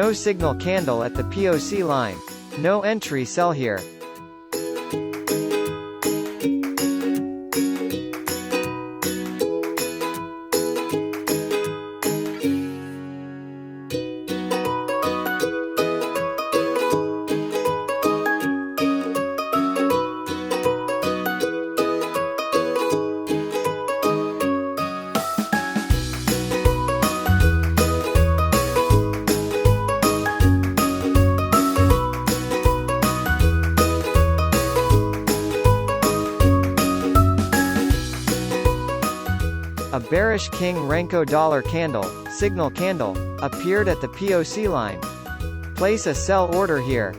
No signal candle at the POC line. No entry sell here. A bearish KingRenko dollar candle, signal candle, appeared at the POC line. Place a sell order here.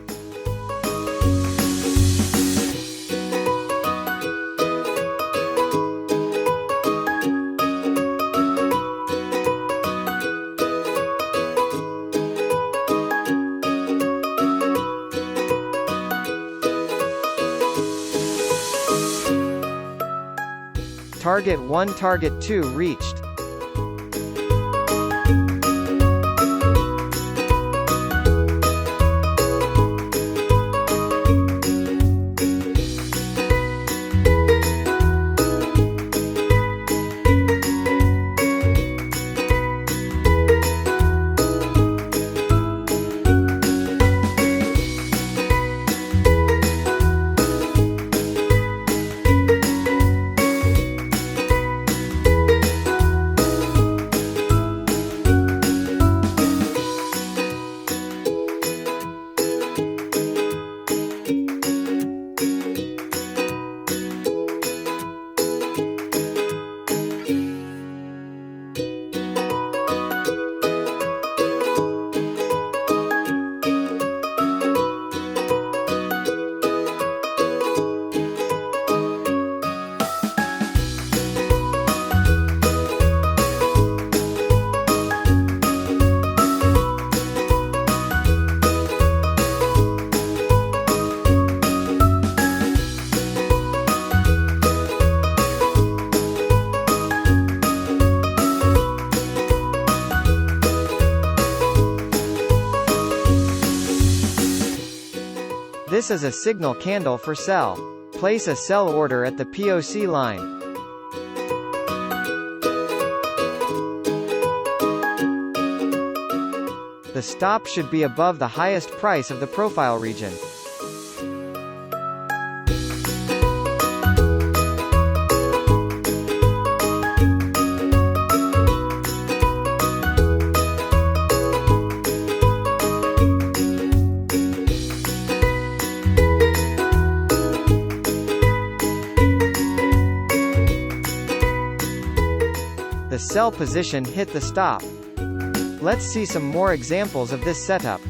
Target 1, target 2 reached. This is a signal candle for sell. Place a sell order at the POC line. The stop should be above the highest price of the profile region. The sell position hit the stop. Let's see some more examples of this setup.